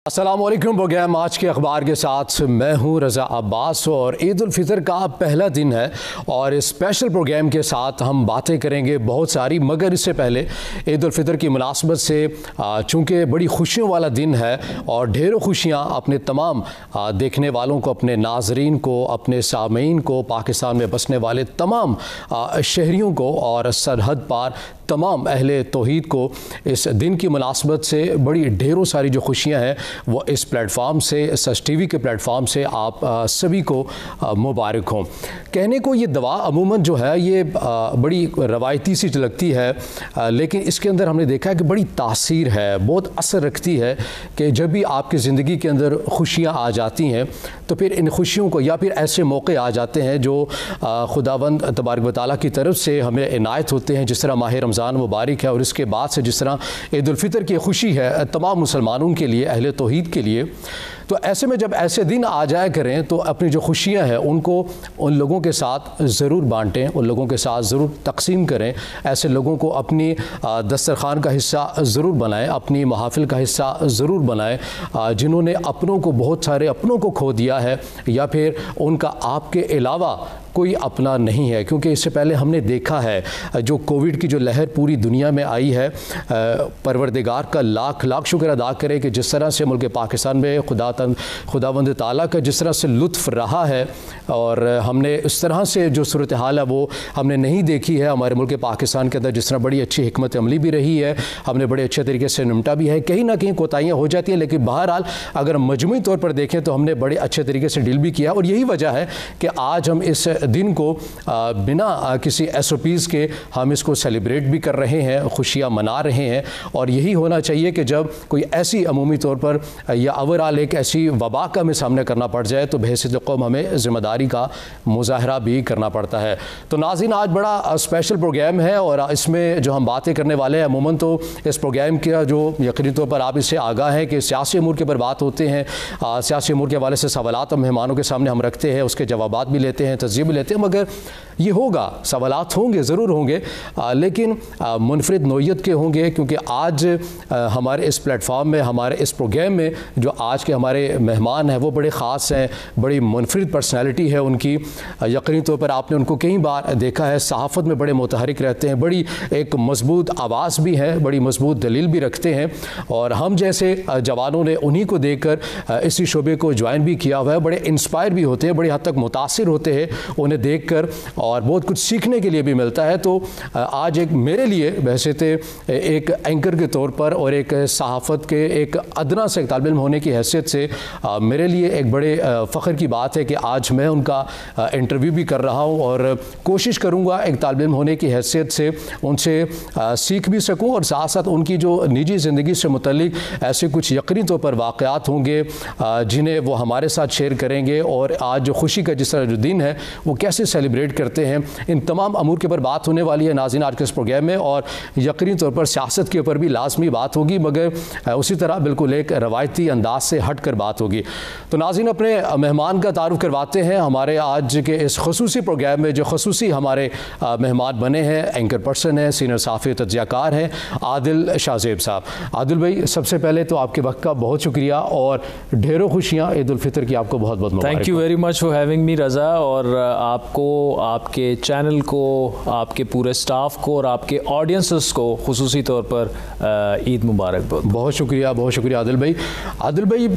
अस्सलामुअलैकुम प्रोग्राम आज के अखबार के साथ मैं हूं रज़ा अब्बास और ईद उल फितर का पहला दिन है और इस स्पेशल प्रोग्राम के साथ हम बातें करेंगे बहुत सारी, मगर इससे पहले ईद उल फितर की मुनासबत से चूँकि बड़ी खुशियों वाला दिन है और ढेरों खुशियां अपने तमाम देखने वालों को, अपने नाजरीन को, अपने सामीन को, पाकिस्तान में बसने वाले तमाम शहरियों को और सरहद पार तमाम अहले तौहीद को इस दिन की मुनासबत से बड़ी ढेरों सारी जो खुशियां हैं वो इस प्लेटफार्म से, सच टीवी के प्लेटफार्म से आप सभी को मुबारक हों। कहने को ये दवा अमूमन जो है ये बड़ी रवायती सी लगती है, लेकिन इसके अंदर हमने देखा है कि बड़ी तासीर है, बहुत असर रखती है कि जब भी आपकी ज़िंदगी के अंदर खुशियाँ आ जाती हैं तो फिर इन खुशियों को या फिर ऐसे मौके आ जाते हैं जो खुदावंद तबारक व तआला की तरफ से हमें इनायत होते हैं, जिस तरह माह रमज़ान मुबारक है और इसके बाद से जिस तरह ईद उल फितर की खुशी है तमाम मुसलमानों के लिए, अहले तौहीद के लिए। तो ऐसे में जब ऐसे दिन आ जाया करें तो अपनी जो खुशियां हैं उनको उन लोगों के साथ ज़रूर बांटें, उन लोगों के साथ ज़रूर तकसीम करें। ऐसे लोगों को अपनी दस्तरखान का हिस्सा ज़रूर बनाएं, अपनी महफिल का हिस्सा ज़रूर बनाएं जिन्होंने अपनों को, बहुत सारे अपनों को खो दिया है या फिर उनका आपके अलावा कोई अपना नहीं है। क्योंकि इससे पहले हमने देखा है जो कोविड की जो लहर पूरी दुनिया में आई है, परवरदिगार का लाख लाख शुक्र अदा करें कि जिस तरह से मुल्क पाकिस्तान में खुदावंद ताला का जिस तरह से लुत्फ़ रहा है और हमने इस तरह से जो सूरत हाल है वो हमने नहीं देखी है हमारे मुल्क पाकिस्तान के अंदर। जिस तरह बड़ी अच्छी हिकमत अमली भी रही है, हमने बड़े अच्छे तरीके से निपटा भी है, कहीं ना कहीं कोताहियाँ हो जाती हैं, लेकिन बहरहाल अगर मजमूई तौर पर देखें तो हमने बड़े अच्छे तरीके से डील भी किया। और यही वजह है कि आज हम इस दिन को बिना किसी SOPs के हम इसको सेलिब्रेट भी कर रहे हैं, खुशियाँ मना रहे हैं। और यही होना चाहिए कि जब कोई ऐसी अमूमी तौर पर या ओवरऑल एक ऐसी वबा का हमें सामना करना पड़ जाए तो बहैसियत कौम हमें ज़िम्मेदारी का मुजाहरा भी करना पड़ता है। तो नाज़रीन, आज बड़ा स्पेशल प्रोग्राम है और इसमें जो हम बातें करने वाले हैं, अमूमन तो इस प्रोग्राम का जो यकीनी तौर पर आप इससे आगाह हैं कि सियासी अमूर के ऊपर बात होते हैं, सियासी अमूर के हवाले से सवालात मेहमानों के सामने हम रखते हैं, उसके जवाबात भी लेते हैं, तज़्ज़िया भी लेते हैं, मगर ये होगा, सवालात होंगे, ज़रूर होंगे, लेकिन मुनफरिद नौइयत के होंगे। क्योंकि आज हमारे इस प्लेटफार्म में, हमारे इस प्रोग्राम में जो आज के हमारे मेहमान हैं वो बड़े ख़ास हैं, बड़ी मुनफरिद पर्सनैलिटी है उनकी। यकीनी तौर पर आपने उनको कई बार देखा है, सहाफ़त में बड़े मुतहरिक रहते हैं, बड़ी एक मजबूत आवाज़ भी है, बड़ी मजबूत दलील भी रखते हैं और हम जैसे जवानों ने उन्हीं को देखकर इसी शोबे को ज्वाइन भी किया हुआ है। बड़े इंस्पायर भी होते हैं, बड़ी हद तक मुतासिर होते हैं उन्हें देखकर और बहुत कुछ सीखने के लिए भी मिलता है। तो आज एक मेरे लिए वैसे एक एंकर के तौर पर और एक सहाफ़त के एक अदना से तालिब इल्म होने की हैसियत से मेरे लिए एक बड़े फ़ख्र की बात है कि आज मैं उनका इंटरव्यू भी कर रहा हूँ और कोशिश करूँगा एक तालिब इल्म होने की हैसियत से उनसे सीख भी सकूँ और साथ साथ उनकी जो निजी ज़िंदगी से मुतल्लिक ऐसे कुछ यकीनी तौर पर वाक़यात होंगे जिन्हें वो हमारे साथ शेयर करेंगे और आज जो खुशी का जिस तरह जो दिन है वो कैसे सेलिब्रेट करते हैं। इन तमाम अमूर के ऊपर बात होने वाली है नाज़रीन आज के इस प्रोग्राम में और यकीनी तौर पर सियासत के ऊपर भी लाजमी बात होगी, मगर उसी तरह बिल्कुल एक रवायती अंदाज से हट कर बात होगी। तो नाज़रीन, अपने मेहमान का तारुफ करवाते हैं। हमारे आज के इस खसूसी प्रोग्राम में जो खसूसी हमारे मेहमान बने हैं, एंकर पर्सन हैं, सीनियर साफ़ी तज्ज़ियाकार हैं आदिल शाहज़ेब साहब। आदिल भाई, सबसे पहले तो आपके वक्त का बहुत शुक्रिया और ढेरों खुशियाँ ईद उल फितर की आपको बहुत बहुत मुबारक। Thank you very much for having me Raza, और आपको, आपके चैनल को, आपके पूरे स्टाफ को और आपके ऑडियंसेस को खुसूसी तौर पर ईद मुबारक। बहुत शुक्रिया, बहुत शुक्रिया आदिल भाई। आदिल भाई,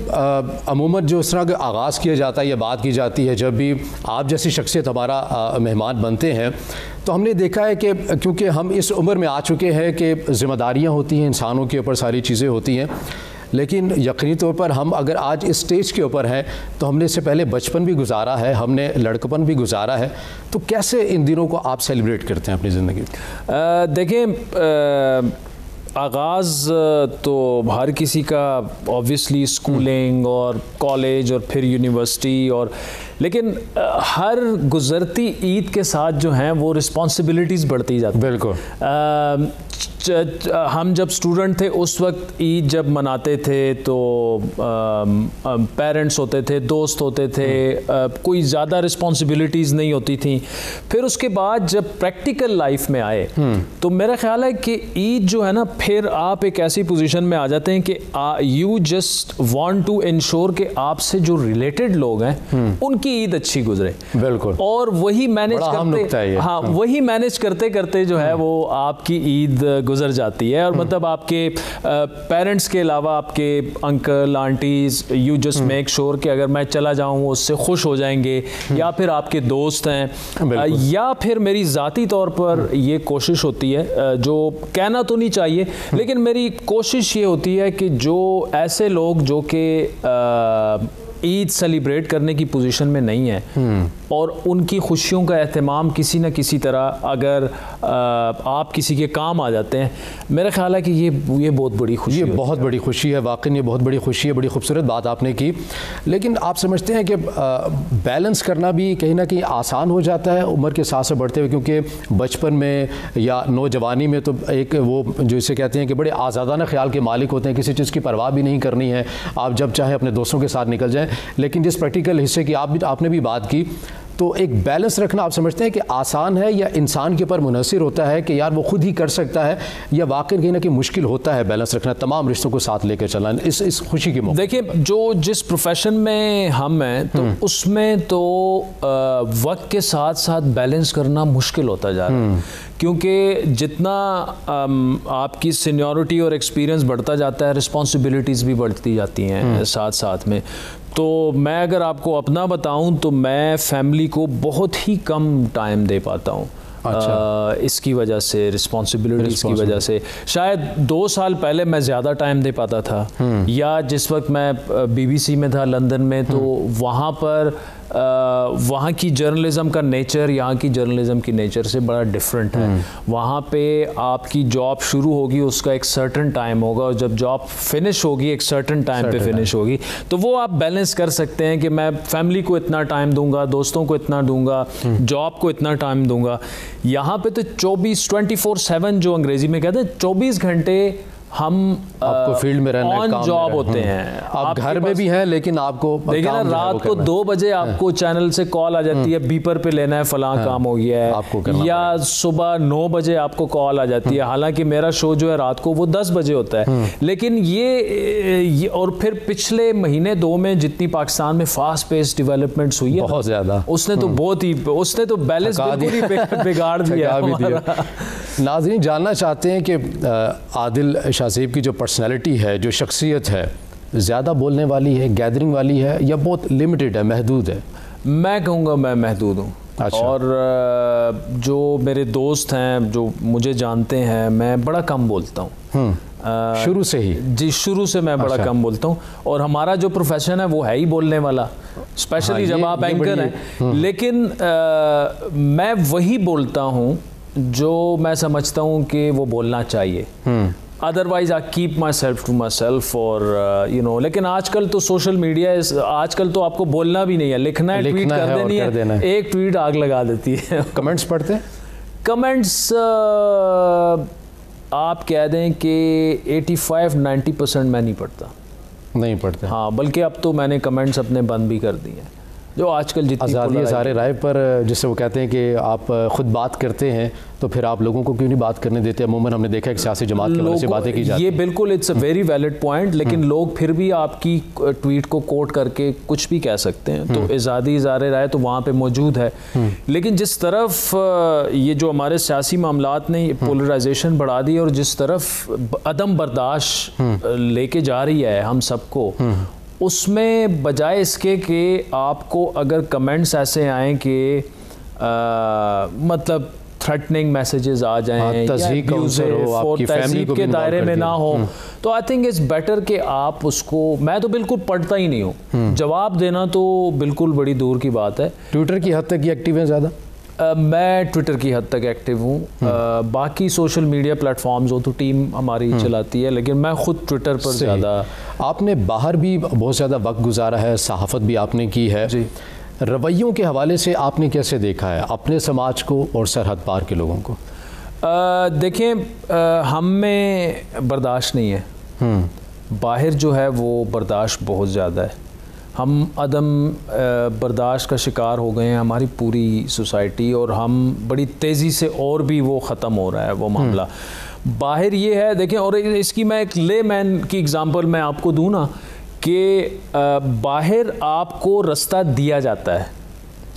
अमूमन जो इस तरह का आगाज़ किया जाता है या बात की जाती है जब भी आप जैसी शख्सियत हमारा मेहमान बनते हैं तो हमने देखा है कि क्योंकि हम इस उम्र में आ चुके हैं कि ज़िम्मेदारियाँ होती हैं, इंसानों के ऊपर सारी चीज़ें होती हैं, लेकिन यकीनी तौर पर हम अगर आज इस स्टेज के ऊपर हैं तो हमने इससे पहले बचपन भी गुजारा है, हमने लड़कपन भी गुजारा है। तो कैसे इन दिनों को आप सेलिब्रेट करते हैं अपनी ज़िंदगी? देखें, आगाज़ तो हर किसी का ऑब्वियसली स्कूलिंग और कॉलेज और फिर यूनिवर्सिटी, और लेकिन हर गुज़रती ईद के साथ जो हैं वो रिस्पॉन्सिबिलिटीज़ बढ़ती जाती हैं। बिल्कुल। हम जब स्टूडेंट थे उस वक्त ईद जब मनाते थे तो पेरेंट्स होते थे, दोस्त होते थे, कोई ज़्यादा रिस्पॉन्सिबिलिटीज़ नहीं होती थी। फिर उसके बाद जब प्रैक्टिकल लाइफ में आए तो मेरा ख्याल है कि ईद जो है ना, फिर आप एक ऐसी पोजीशन में आ जाते हैं कि you just want to ensure कि आपसे जो रिलेटेड लोग हैं उनकी ईद अच्छी गुजरे। बिल्कुल। और वही मैनेज करते, हाँ, वही मैनेज करते करते जो है वो आपकी ईद गुजर जाती है। और मतलब आपके पेरेंट्स के अलावा आपके uncle aunties, you just make sure कि अगर मैं चला जाऊं उससे खुश हो जाएंगे, या फिर आपके दोस्त हैं, या फिर मेरी ज़ाती तौर पर ये कोशिश होती है, जो कहना तो नहीं चाहिए लेकिन मेरी कोशिश ये होती है कि जो ऐसे लोग जो कि ईद सेलिब्रेट करने की पोजीशन में नहीं है और उनकी खुशियों का एहतमाम किसी न किसी तरह अगर आप किसी के काम आ जाते हैं, मेरा ख्याल है कि ये बहुत बड़ी खुशी है। ये बहुत बड़ी खुशी है, वाकई ये बहुत बड़ी खुशी है। बड़ी खूबसूरत बात आपने की। लेकिन आप समझते हैं कि बैलेंस करना भी कहीं ना कहीं आसान हो जाता है उम्र के साथ साथ बढ़ते हुए, क्योंकि बचपन में या नौजवानी में तो एक वो जो इसे कहते हैं कि बड़े आज़ादाना ख्याल के मालिक होते हैं, किसी चीज़ की परवाह भी नहीं करनी है, आप जब चाहे अपने दोस्तों के साथ निकल जाएं। लेकिन जिस प्रैक्टिकल हिस्से की आपने भी बात की, तो एक बैलेंस रखना आप समझते हैं कि आसान है या इंसान के ऊपर मुनहसिर होता है कि यार वो खुद ही कर सकता है, या वाकई कहीं ना कहीं मुश्किल होता है बैलेंस रखना, तमाम रिश्तों को साथ लेकर चलना इस खुशी के मौके? देखिए, जो जिस प्रोफेशन में हम हैं तो उसमें तो वक्त के साथ साथ बैलेंस करना मुश्किल होता जा रहा है, क्योंकि जितना आपकी सीनियरिटी और एक्सपीरियंस बढ़ता जाता है, रिस्पॉन्सिबिलिटीज़ भी बढ़ती जाती हैं साथ साथ में। तो मैं अगर आपको अपना बताऊं तो मैं फैमिली को बहुत ही कम टाइम दे पाता हूं। अच्छा। इसकी वजह से, रिस्पॉन्सिबिलिटीज़ की वजह से। शायद 2 साल पहले मैं ज़्यादा टाइम दे पाता था, या जिस वक्त मैं BBC में था लंदन में, तो वहाँ पर वहाँ की जर्नलिज़म का नेचर यहाँ की जर्नलिज़म की नेचर से बड़ा डिफरेंट है। वहाँ पे आपकी जॉब शुरू होगी, उसका एक सर्टन टाइम होगा, और जब जॉब फिनिश होगी एक सर्टन टाइम पे फिनिश होगी। तो वो आप बैलेंस कर सकते हैं कि मैं फैमिली को इतना टाइम दूंगा, दोस्तों को इतना दूंगा, जॉब को इतना टाइम दूंगा। यहाँ पे तो 24/7 जो अंग्रेजी में कहते हैं 24 घंटे हम आपको फील्ड में रहना, ऑन जॉब होते हैं। आप घर में भी हैं लेकिन आपको देखिए ना, रात को 2 बजे आपको चैनल से कॉल आ जाती है, बीपर पे लेना है, फलां काम हो गया है आपको, या सुबह 9 बजे आपको कॉल आ जाती है। हालांकि मेरा शो जो है रात को वो 10 बजे होता है, लेकिन ये और फिर पिछले महीने 2 में जितनी पाकिस्तान में फास्ट पेस डेवलपमेंट्स हुई है बहुत ज़्यादा, उसने तो बैलेंस बिल्कुल ही बिगाड़ दिया। नाज़रीन जानना चाहते हैं कि आदिल शाज़ेब की जो पर्सनैलिटी है, जो शख्सियत है, ज़्यादा बोलने वाली है, गैदरिंग वाली है, या बहुत लिमिटेड है, महदूद है? मैं कहूँगा मैं महदूद हूँ। अच्छा। और जो मेरे दोस्त हैं जो मुझे जानते हैं, मैं बड़ा कम बोलता हूँ शुरू से ही। जी, शुरू से मैं बड़ा कम बोलता हूँ। और हमारा जो प्रोफेशन है वो है ही बोलने वाला, स्पेशली जब आप एंकर हैं। लेकिन मैं वही बोलता हूँ जो मैं समझता हूँ कि वो बोलना चाहिए। Otherwise I keep myself to myself, और लेकिन आजकल तो सोशल मीडिया, आजकल तो आपको बोलना भी नहीं है, लिखना है, ट्वीट कर देनी है, एक ट्वीट आग लगा देती है। कमेंट्स पढ़ते हैं? कमेंट्स आप कह दें कि 85-90% मैं नहीं पढ़ता। हाँ, बल्कि अब तो मैंने कमेंट्स अपने बंद भी कर दिए हैं। जो आजकल जितनी आज़ादी सारे राय पर, जिससे वो कहते हैं कि आप खुद बात करते हैं तो फिर आप लोगों को क्यों नहीं बात करने देते? अमूमन हमने देखा है कि सियासी जमात की वजह से बातें की जाती हैं। ये बिल्कुल it's a very valid point, लेकिन लोग फिर भी आपकी ट्वीट को कोट करके कुछ भी कह सकते हैं। तो आज़ादी इज़हार राय तो वहाँ पे मौजूद है, लेकिन जिस तरफ ये जो हमारे सियासी मामलात ने पोलराइजेशन बढ़ा दी और जिस तरफ अदम बर्दाश्त लेके जा रही है हम सबको, उसमें बजाय इसके कि आपको अगर कमेंट्स ऐसे आएँ कि मतलब थ्रेटनिंग मैसेजेस आ जाएं, तज़हीक हो, आपकी फैमिली को के दायरे में ना हो, तो आई थिंक इट्स बेटर कि आप उसको, मैं तो बिल्कुल पढ़ता ही नहीं हूँ, जवाब देना तो बिल्कुल बड़ी दूर की बात है। ट्विटर की हद तक एक्टिव है ज़्यादा? मैं ट्विटर की हद तक एक्टिव हूँ। बाकी सोशल मीडिया प्लेटफॉर्म्स हो तो टीम हमारी चलाती है, लेकिन मैं खुद ट्विटर पर ज़्यादा। आपने बाहर भी बहुत ज़्यादा वक्त गुजारा है, सहाफ़त भी आपने की है जी। रवैयों के हवाले से आपने कैसे देखा है अपने समाज को और सरहद पार के लोगों को? देखें, हम में बर्दाश्त नहीं है, बाहर जो है वो बर्दाश्त बहुत ज़्यादा है। हम अदम बर्दाश्त का शिकार हो गए हैं, हमारी पूरी सोसाइटी, और हम बड़ी तेज़ी से और भी वो ख़त्म हो रहा है वो मामला। बाहर ये है, देखें, और इसकी मैं एक लेमैन की एग्ज़ाम्पल मैं आपको दूँ ना, कि बाहर आपको रास्ता दिया जाता है।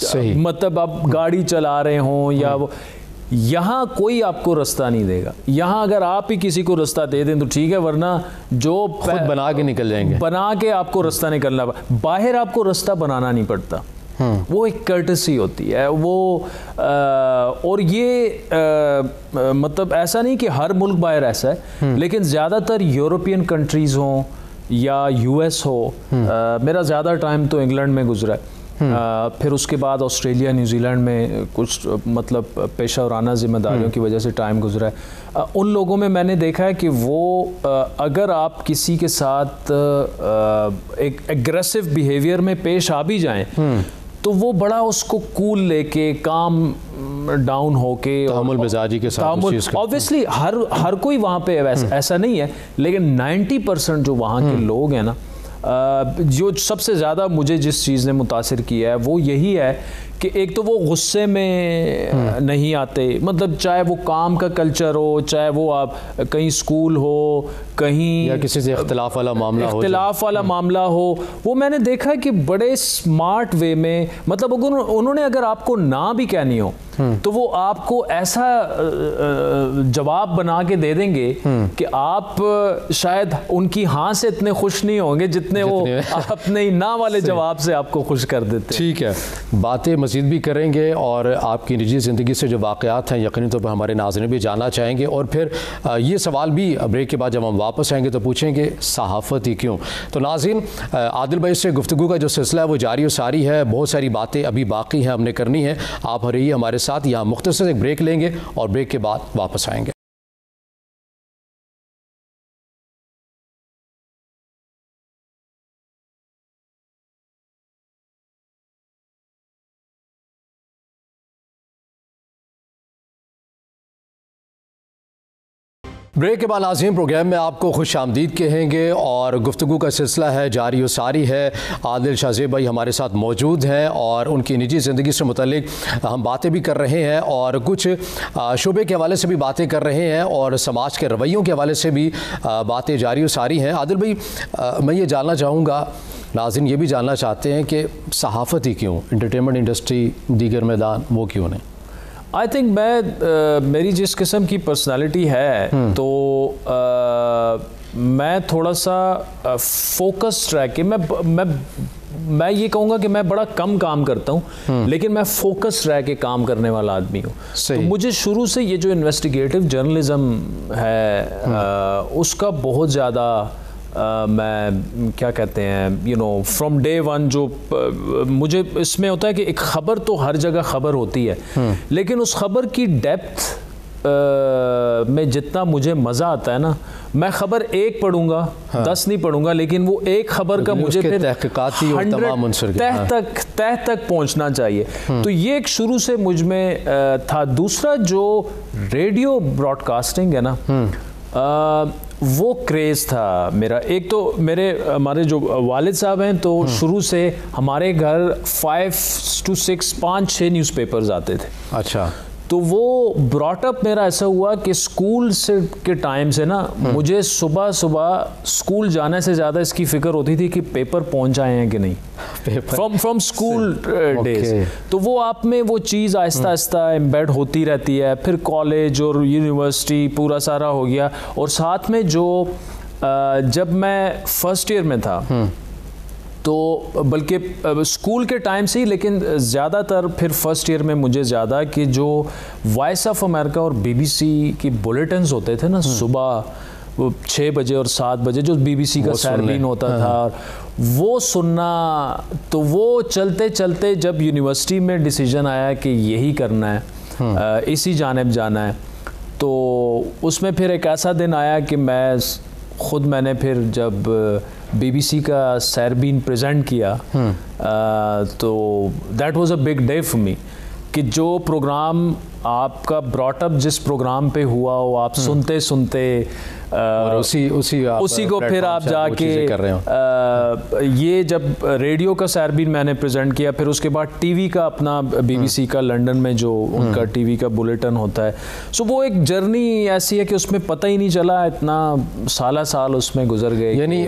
सही। मतलब आप गाड़ी चला रहे हों या वो, यहाँ कोई आपको रास्ता नहीं देगा। यहाँ अगर आप ही किसी को रास्ता दे दें तो ठीक है, वरना जो खुद बना के निकल जाएंगे, बना के आपको रास्ता निकलना। बाहर आपको रास्ता बनाना नहीं पड़ता, वो एक कर्टसी होती है वो। और ये मतलब ऐसा नहीं कि हर मुल्क बाहर ऐसा है, लेकिन ज़्यादातर यूरोपियन कंट्रीज़ हों या यूएस हो, मेरा ज़्यादा टाइम तो इंग्लैंड में गुजरा है, फिर उसके बाद ऑस्ट्रेलिया, न्यूजीलैंड में कुछ मतलब पेशा वराना जिम्मेदारियों की वजह से टाइम गुजरा है। उन लोगों में मैंने देखा है कि वो अगर आप किसी के साथ एक एग्रेसिव बिहेवियर में पेश आ भी जाएं, तो वो बड़ा उसको कूल लेके, काम डाउन होके, तामुल मिजाजी के साथ, ऑब्वियसली हर कोई वहाँ पे ऐसा नहीं है, लेकिन 90% जो वहाँ के लोग हैं ना, जो सबसे ज़्यादा मुझे जिस चीज़ ने मुतासिर किया है वो यही है कि एक तो वो गुस्से में नहीं आते, मतलब चाहे वो काम का कल्चर हो, चाहे वो आप कहीं स्कूल हो, कहीं या किसी से इख्तिलाफ वाला मामला हो, वो मैंने देखा है कि बड़े स्मार्ट वे में, मतलब उन्होंने अगर आपको ना भी कहनी हो तो वो आपको ऐसा जवाब बना के दे देंगे कि आप शायद उनकी हाँ से इतने खुश नहीं होंगे जितने वो अपने ना वाले जवाब से आपको खुश कर देते। ठीक है, बातें मज़ीद भी करेंगे और आपकी निजी ज़िंदगी से जो वाक़यात हैं यकीनी तौर पर हमारे नाज़रीन भी जानना चाहेंगे, और फिर ये सवाल भी ब्रेक के बाद जब हम वापस आएंगे तो पूछेंगे सहाफ़त ही क्यों। तो नाज़रीन, आदिल भाई से गुफ्तगू का जो सिलसिला है वो जारी और सारी है, बहुत सारी बातें अभी बाकी हैं हमने करनी है। आप रहिए हमारे साथ, यहाँ मुख्तसर एक ब्रेक लेंगे और ब्रेक के बाद वापस आएंगे। ब्रेक के बाद नाज़रीन प्रोग्राम में आपको खुश आमदीद कहेंगे और गुफ्तगू का सिलसिला है जारी और सारी है। आदिल शाहज़ेब भाई हमारे साथ मौजूद हैं और उनकी निजी ज़िंदगी से मुतल्लिक हम बातें भी कर रहे हैं और कुछ शोबे के हवाले से भी बातें कर रहे हैं और समाज के रवैयों के हवाले से भी बातें जारी और सारी हैं। आदिल भाई, मैं ये जानना चाहूँगा, नाज़रीन ये भी जानना चाहते हैं कि सहाफ़त ही क्यों, इंटरटेनमेंट इंडस्ट्री, दीगर मैदान, वो क्यों नहीं? आई थिंक मेरी जिस किस्म की पर्सनालिटी है तो मैं थोड़ा सा फोकस रह के मैं ये कहूँगा कि मैं बड़ा कम काम करता हूँ, लेकिन मैं फोकस रह के काम करने वाला आदमी हूँ। तो मुझे शुरू से ये जो इन्वेस्टिगेटिव जर्नलिज्म है उसका बहुत ज़्यादा मैं क्या कहते हैं फ्रॉम डे वन जो मुझे इसमें होता है कि एक ख़बर तो हर जगह ख़बर होती है, लेकिन उस ख़बर की डेप्थ में जितना मुझे मज़ा आता है ना, मैं ख़बर एक पढ़ूंगा, 10 नहीं पढ़ूंगा, लेकिन वो एक ख़बर का मुझे फिर तह तक पहुंचना चाहिए। तो ये एक शुरू से मुझ में था। दूसरा जो रेडियो ब्रॉडकास्टिंग है ना, वो क्रेज़ था मेरा। एक तो हमारे जो वालिद साहब हैं तो शुरू से हमारे घर 5-6 न्यूज़पेपर्स आते थे। अच्छा। तो वो ब्रॉटअप मेरा ऐसा हुआ कि स्कूल से के टाइम से ना मुझे सुबह स्कूल जाने से ज़्यादा इसकी फ़िक्र होती थी कि पेपर पहुंच आए हैं कि नहीं, फ्रॉम स्कूल डेज। तो वो आप में वो चीज़ आहिस्ता आहिस्ता एम्बेड होती रहती है। फिर कॉलेज और यूनिवर्सिटी पूरा सारा हो गया, और साथ में जो जब मैं फर्स्ट ईयर में था तो बल्कि स्कूल के टाइम से ही, लेकिन ज़्यादातर फिर फर्स्ट ईयर में मुझे ज़्यादा कि जो वॉइस ऑफ अमेरिका और BBC की बुलेटिन्स होते थे ना सुबह 6 बजे और 7 बजे, जो BBC का सैरबीन होता था, वो सुनना। तो वो चलते चलते जब यूनिवर्सिटी में डिसीजन आया कि यही करना है, इसी जानिब जाना है, तो उसमें फिर एक ऐसा दिन आया कि मैंने फिर जब BBC का सैरबीन प्रेजेंट किया तो that was a big day for me, कि जो प्रोग्राम आपका ब्रॉटअप जिस प्रोग्राम पे हुआ हो, आप सुनते सुनते और उसी को फिर आप जाके कर रहे हो। ये जब रेडियो का सैरबीन मैंने प्रेजेंट किया, फिर उसके बाद टीवी का अपना BBC का लंदन में जो उनका टीवी का बुलेटिन होता है, सो वो एक जर्नी ऐसी है कि उसमें पता ही नहीं चला, इतना साल उसमें गुजर गए। यानी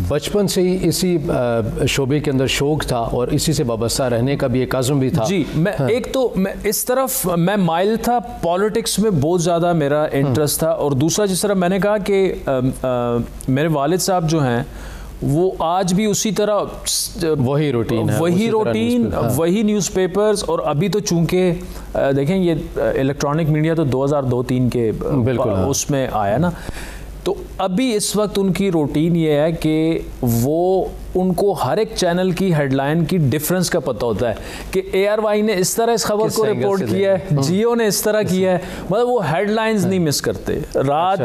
बचपन से ही इसी शोबे के अंदर शौक था और इसी से वाबस्ता रहने का भी एक आज़म भी था। जी, मैं एक तो मैं इस तरफ मैं माइल था, पॉलिटिक्स में बहुत ज़्यादा मेरा इंटरेस्ट था, और दूसरा जिस तरह मैंने कहा कि मेरे वालिद साहब जो हैं वो आज भी उसी तरह वही रूटीन वही न्यूज़पेपर्स, और अभी तो चूंकि देखें ये इलेक्ट्रॉनिक मीडिया तो 2002-03 के बिल्कुल उसमें आया ना, तो अभी इस वक्त उनकी रूटीन ये है कि वो उनको हर एक चैनल की हेडलाइन की डिफरेंस का पता होता है कि ARY ने इस तरह इस खबर को रिपोर्ट किया है, जियो ने इस तरह किया है, मतलब वो हेडलाइंस नहीं मिस करते। रात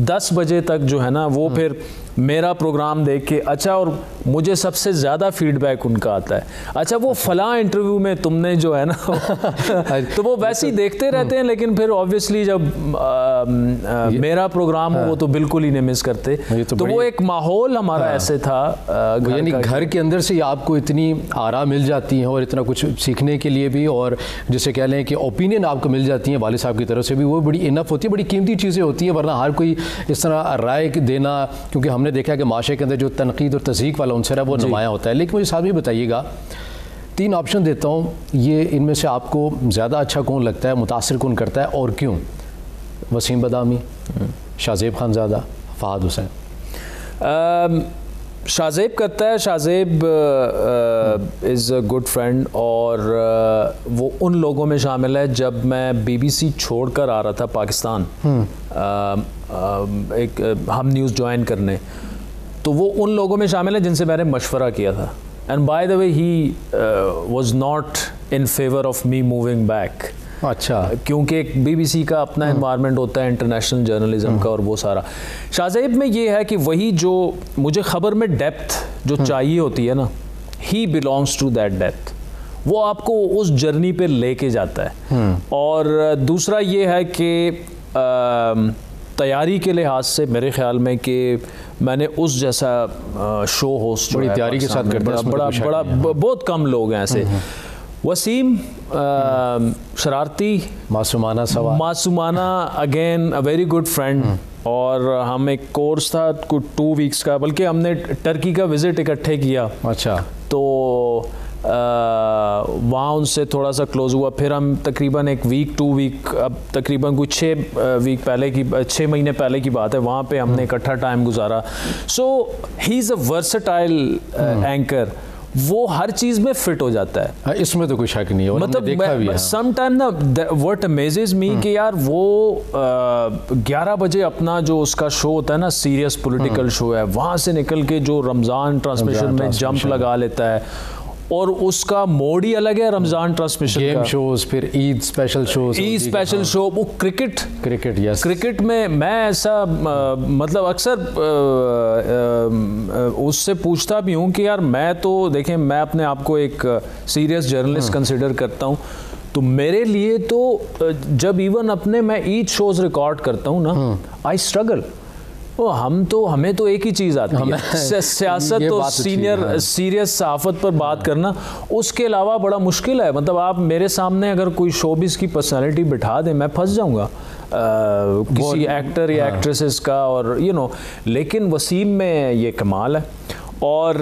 10 बजे तक जो है ना वो फिर मेरा प्रोग्राम देख के, अच्छा, और मुझे सबसे ज़्यादा फीडबैक उनका आता है, अच्छा वो फलां इंटरव्यू में तुमने जो है ना तो वो वैसे ही देखते रहते हैं, लेकिन फिर ऑब्वियसली जब मेरा प्रोग्राम हो वो तो बिल्कुल ही नहीं मिस करते। तो वो एक माहौल हमारा ऐसे था, यानी घर के अंदर से आपको इतनी आरा मिल जाती हैं और इतना कुछ सीखने के लिए भी, और जिसे कह लें कि ओपिनियन आपको मिल जाती हैं वालिद साहब की तरफ से भी, वो बड़ी इनफ होती है, बड़ी कीमती चीज़ें होती हैं, वरना हर कोई इस तरह राय देना, क्योंकि हमने देखा है कि माशरे के अंदर जो तनकीद और तज़ीक वाला उनसर है वो नुमाया होता है। लेकिन मुझे साहब ये बताइएगा, 3 ऑप्शन देता हूँ, ये इनमें से आपको ज़्यादा अच्छा कौन लगता है, मुतासिर कौन करता है और क्यों? वसीम बदामी, शाहज़ेब खानज़ादा, फ़हाद हुसैन? शाहज़ेब करता है। Shahzeb is a good friend, और वो उन लोगों में शामिल है। जब मैं BBC छोड़ कर आ रहा था पाकिस्तान, हम न्यूज़ ज्वाइन करने, तो वो उन लोगों में शामिल है जिनसे मैंने मशवरा किया था। And by the way he was not in favour of me moving back. अच्छा, क्योंकि BBC का अपना एनवायरनमेंट होता है इंटरनेशनल जर्नलिज्म का, और वो सारा। शाहज़ेब में ये है कि वही जो मुझे खबर में डेप्थ जो चाहिए होती है ना, he belongs to that depth, वो आपको उस जर्नी पे लेके जाता है। और दूसरा ये है कि तैयारी के लिहाज से मेरे ख्याल में कि मैंने उस जैसा शो होस्ट बड़ी तैयारी के साथ करते हैं, बहुत कम लोग हैं ऐसे। वसीम शरारती, मासूमाना सवाल, मासूमाना, again a very good friend, और हम एक कोर्स था कुछ 2 वीक्स का, बल्कि हमने टर्की का विज़िट इकट्ठे किया। अच्छा, तो वहाँ उनसे थोड़ा सा क्लोज हुआ, फिर हम तकरीबन 2 वीक, अब तकरीबन कुछ 6 महीने पहले की बात है, वहाँ पे हमने इकट्ठा टाइम गुजारा। So he is a versatile anchor, वो हर चीज़ में फिट हो जाता है, इसमें तो कोई शक नहीं है। मतलब सम टाइम ना व्हाट अमेजेस मी कि यार वो 11 बजे अपना जो उसका शो होता है ना, सीरियस पॉलिटिकल शो है, वहाँ से निकल के जो रमज़ान ट्रांसमिशन में जंप लगा लेता है, और उसका मोड ही अलग है रमज़ान ट्रांसमिशन गेम शोज, फिर ईद स्पेशल शो, वो क्रिकेट यस, क्रिकेट में मैं ऐसा मतलब अक्सर उससे पूछता भी हूँ कि यार मैं तो देखें, मैं अपने आप को एक सीरियस जर्नलिस्ट कंसिडर करता हूँ, तो मेरे लिए तो जब इवन अपने मैं ईद शोज रिकॉर्ड करता हूँ ना, आई स्ट्रगल। हमें तो एक ही चीज़ आती है, सियासत तो सीरियस सहाफ़त पर बात करना, उसके अलावा बड़ा मुश्किल है। मतलब आप मेरे सामने अगर कोई शोबिज़ की पर्सनालिटी बिठा दें, मैं फंस जाऊंगा किसी एक्टर या एक्ट्रेसेस का, और लेकिन वसीम में ये कमाल है। और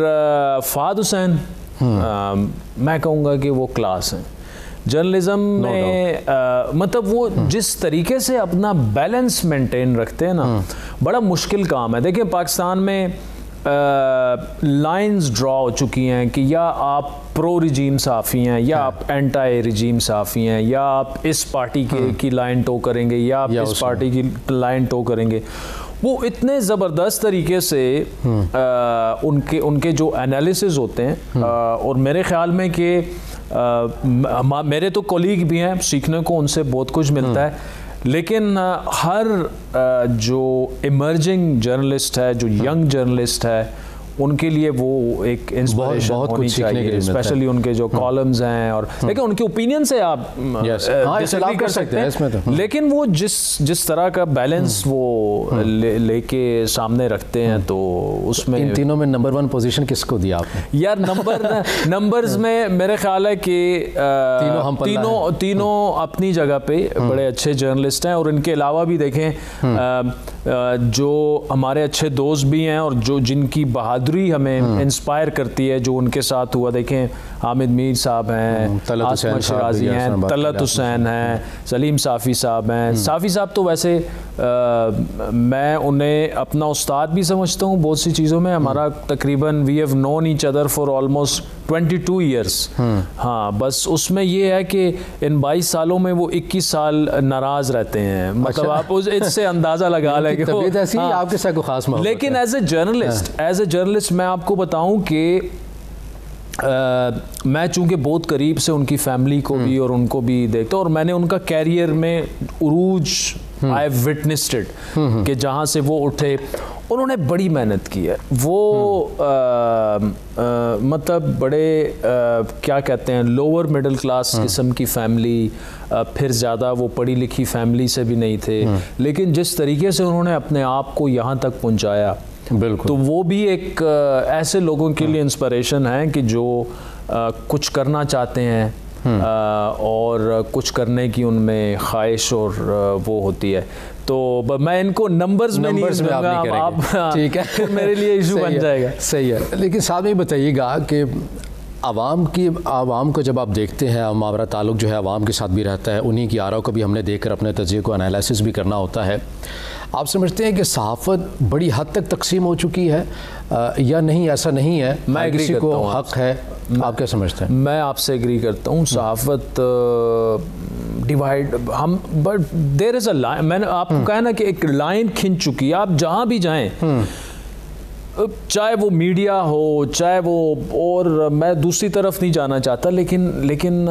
फ़हाद हुसैन मैं कहूँगा कि वो क्लास हैं जर्नलिज्म में, मतलब वो जिस तरीके से अपना बैलेंस मेंटेन रखते हैं ना, बड़ा मुश्किल काम है। देखिए पाकिस्तान में लाइंस ड्रॉ हो चुकी हैं कि या आप प्रो रिजीम सहाफ़ी हैं, या आप एंटी रिजीम सहाफ़ी हैं, या आप इस पार्टी की लाइन टो करेंगे, या आप इस पार्टी की लाइन टो करेंगे। वो इतने ज़बरदस्त तरीके से उनके जो एनालिसिस होते हैं, और मेरे ख्याल में कि मेरे तो कॉलीग भी हैं, सीखने को उनसे बहुत कुछ मिलता है, लेकिन हर जो इमर्जिंग जर्नलिस्ट है, जो यंग जर्नलिस्ट है, उनके लिए वो एक इंस्पिरेशन होनी चाहिए, स्पेशली उनके जो कॉलम्स हैं। और लेकिन उनके ओपिनियन से आप डिसएग्री कर सकते हैं इसमें तो। लेकिन वो जिस तरह का बैलेंस वो लेके सामने रखते हैं, तो उसमें इन तीनों में नंबर 1 पोजीशन किसको दिया आपने? यार नंबर्स में मेरे ख्याल है कि तीनों अपनी जगह पे बड़े अच्छे जर्नलिस्ट हैं। और इनके अलावा भी देखें जो हमारे अच्छे दोस्त भी हैं और जो जिनकी बहादुरी हमें इंस्पायर करती है, जो उनके साथ हुआ, देखें हामिद मीर साहब हैं, आसमा शिराजी हैं, तलत हुसैन हैं, सलीम साफ़ी साहब हैं। साफ़ी साहब तो वैसे मैं उन्हें अपना उस्ताद भी समझता हूँ बहुत सी चीज़ों में। हमारा तकरीबन we have known each other for almost 22 years. हाँ, बस उसमें ये है कि इन 22 सालों में वो 21 साल नाराज़ रहते हैं। मतलब आप इससे अंदाज़ा लगा लें कि तबीयत ऐसी है, आपके साथ कोई खास मोहब्बत है। लेकिन एज ए जर्नलिस्ट मैं आपको बताऊं कि मैं चूँकि बहुत करीब से उनकी फैमिली को भी और उनको भी देखता हूँ, और मैंने उनका कैरियर में उरूज आई हैव विटनेस्ड इट, कि जहाँ से वो उठे उन्होंने बड़ी मेहनत की है। वो मतलब बड़े क्या कहते हैं, लोअर मिडिल क्लास किस्म की फैमिली, फिर ज़्यादा वो पढ़ी लिखी फैमिली से भी नहीं थे, लेकिन जिस तरीके से उन्होंने अपने आप को यहाँ तक पहुँचाया, बिल्कुल, तो वो भी एक ऐसे लोगों के लिए इंस्पिरेशन है कि जो कुछ करना चाहते हैं और कुछ करने की उनमें ख्वाहिश और वो होती है। तो मैं इनको नंबर्स में नहीं दूंगा, आप ठीक है, मेरे लिए इशू बन जाएगा। सही है। लेकिन साथ में बताइएगा कि आवाम को जब आप देखते हैं, हमारा ताल्लुक़ जो है आवाम के साथ भी रहता है, उन्हीं की आराओं को भी हमने देखकर अपने तजिए को एनालिसिस भी करना होता है। आप समझते हैं कि सहाफ़त बड़ी हद तक तकसीम हो चुकी है या नहीं? ऐसा नहीं है, मैं किसी को हक़ है, आप क्या समझते हैं? मैं आपसे एग्री करता हूँ। सहाफ़त डिवाइड हम, but there is a line. मैंने आपको कहा ना कि एक लाइन खिंच चुकी है। आप जहाँ भी जाएँ, चाहे वो मीडिया हो, चाहे वो, और मैं दूसरी तरफ नहीं जाना चाहता, लेकिन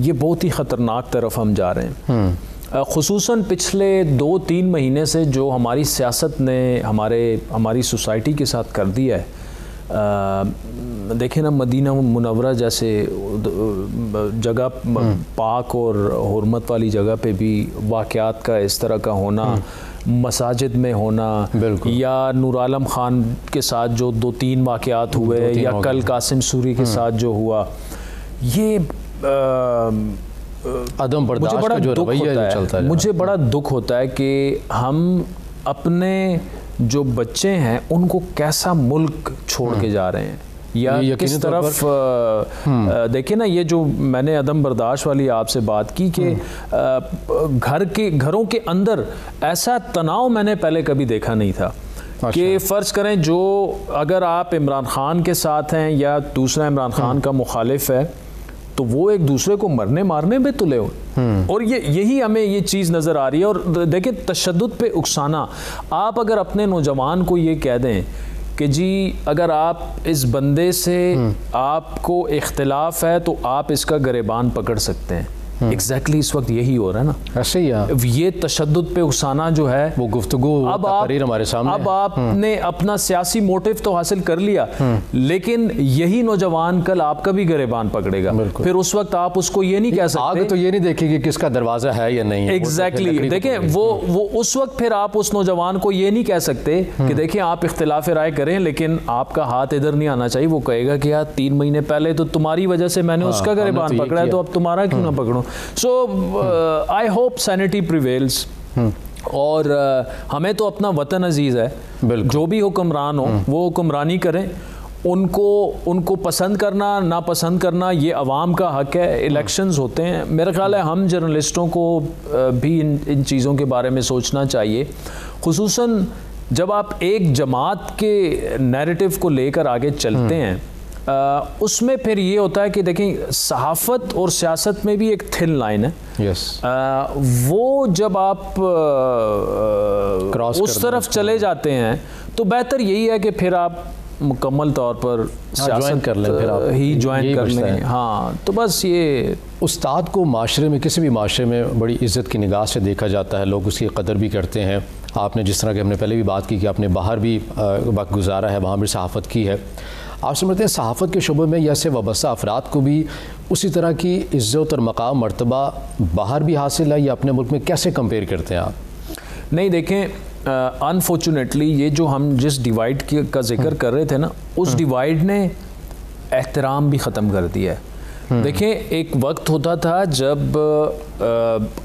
ये बहुत ही ख़तरनाक तरफ हम जा रहे हैं। ख़ुसूसन पिछले 2-3 महीने से जो हमारी सियासत ने हमारी सोसाइटी के साथ कर दिया है। देखें ना, मदीना मुनव्वरा जैसे जगह, पाक और हुर्मत वाली जगह पे भी वाक़यात का इस तरह का होना, मसाजिद में होना, या नूर आलम ख़ान के साथ जो 2-3 वाक़यात हुए, या कल कासिम सूरी के साथ जो हुआ, ये अदम बर्दाश्त का जो रवैया चलता है, मुझे बड़ा दुख होता है कि हम अपने जो बच्चे हैं उनको कैसा मुल्क छोड़ के जा रहे हैं, या किस तरफ देखिए ना, ये जो मैंने अदम बर्दाश्त वाली आपसे बात की कि घरों के अंदर ऐसा तनाव मैंने पहले कभी देखा नहीं था। कि फ़र्ज़ करें, जो अगर आप इमरान ख़ान के साथ हैं या दूसरा इमरान ख़ान का मुखालिफ है, तो वो एक दूसरे को मरने मारने पे तुले हो। और यही हमें ये चीज़ नज़र आ रही है। और देखिए, तशद्दुद पे उकसाना, आप अगर अपने नौजवान को ये कह दें कि जी अगर आप इस बंदे से आपको इख्तिलाफ है तो आप इसका गिरबान पकड़ सकते हैं, एग्जैक्टली इस वक्त यही हो रहा है ना। ऐसे ही ये तशद्दुद पे उकसाना जो है, वो गुफ्तगू हमारे सामने। अब आपने अपना सियासी मोटिव तो हासिल कर लिया, लेकिन यही नौजवान कल आपका भी गिरबान पकड़ेगा। फिर उस वक्त आप उसको ये नहीं कह सकते, आगे तो ये नहीं देखेगी किसका दरवाजा है या नहीं। एग्जैक्टली देखें, वो उस वक्त फिर आप उस नौजवान को ये नहीं कह सकते कि देखिए आप इख्तिलाफ राय करें, लेकिन आपका हाथ इधर नहीं आना चाहिए। वो कहेगा कि यार 3 महीने पहले तो तुम्हारी वजह से मैंने उसका गिरबान पकड़ा है, तो अब तुम्हारा क्यों ना पकड़ो। So I hope sanity prevails। और हमें तो अपना वतन अजीज़ है, जो भी हुक्मरान हो वो हुक्मरानी करें, उनको पसंद करना ना पसंद करना ये अवाम का हक है। इलेक्शंस होते हैं, मेरा ख्याल है हम जर्नलिस्टों को भी इन चीज़ों के बारे में सोचना चाहिए, खुसूसन जब आप एक जमात के नैरेटिव को लेकर आगे चलते हैं। उसमें फिर ये होता है कि देखें, सहाफ़त और सियासत में भी एक थिन लाइन है। वो जब आप उस तरफ चले जाते हैं तो बेहतर यही है कि फिर आप मुकम्मल तौर पर सियासत कर लें, फिर आप ही ज्वाइन कर लें। हाँ, तो बस ये उस्ताद को माशरे में, किसी भी माशरे में बड़ी इज़्ज़त की निगाह से देखा जाता है, लोग उसकी कदर भी करते हैं। आपने जिस तरह की हमने पहले भी बात की कि आपने बाहर भी वक्त गुजारा है, वहाँ भी सहाफ़त की है। आप समझते हैं सहाफ़त के शुबे में ऐसे वाबस्ता अफराद को भी उसी तरह की इज़्ज़त और मकाम मर्तबा बाहर भी हासिल है या अपने मुल्क में कैसे कंपेयर करते हैं आप? नहीं, देखें, अनफॉर्चुनेटली ये जो हम जिस डिवाइड का जिक्र कर रहे थे ना, उस डिवाइड ने एहतराम भी ख़त्म कर दिया है। देखें, एक वक्त होता था जब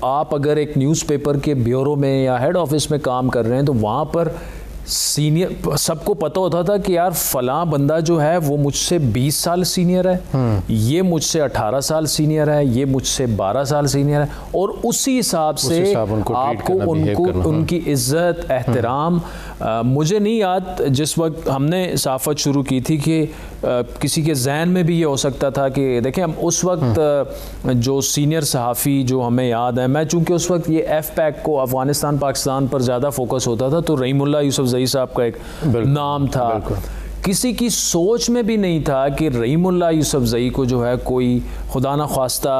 आप अगर एक न्यूज़पेपर के ब्यूरो में या हेड ऑफिस में काम कर रहे हैं तो वहाँ पर सीनियर सबको पता होता था कि यार फलां बंदा जो है वो मुझसे 20 साल सीनियर है, ये मुझसे 18 साल सीनियर है, ये मुझसे 12 साल सीनियर है, और उसी हिसाब से आपको उनकी इज्जत एहतराम। मुझे नहीं याद जिस वक्त हमने सहाफ़त शुरू की थी कि किसी के जहन में भी ये हो सकता था कि देखें हम उस वक्त जो सीनियर सहाफ़ी जो हमें याद है, मैं चूँकि उस वक्त ये FPAC को अफ़गानिस्तान पाकिस्तान पर ज़्यादा फोकस होता था, तो रहीमुल्लाह यूसुफ़ज़ई साहब का एक नाम था। किसी की सोच में भी नहीं था कि रहीमुल्लाह यूसुफ़ज़ई को जो है कोई खुदा न ख्वास्ता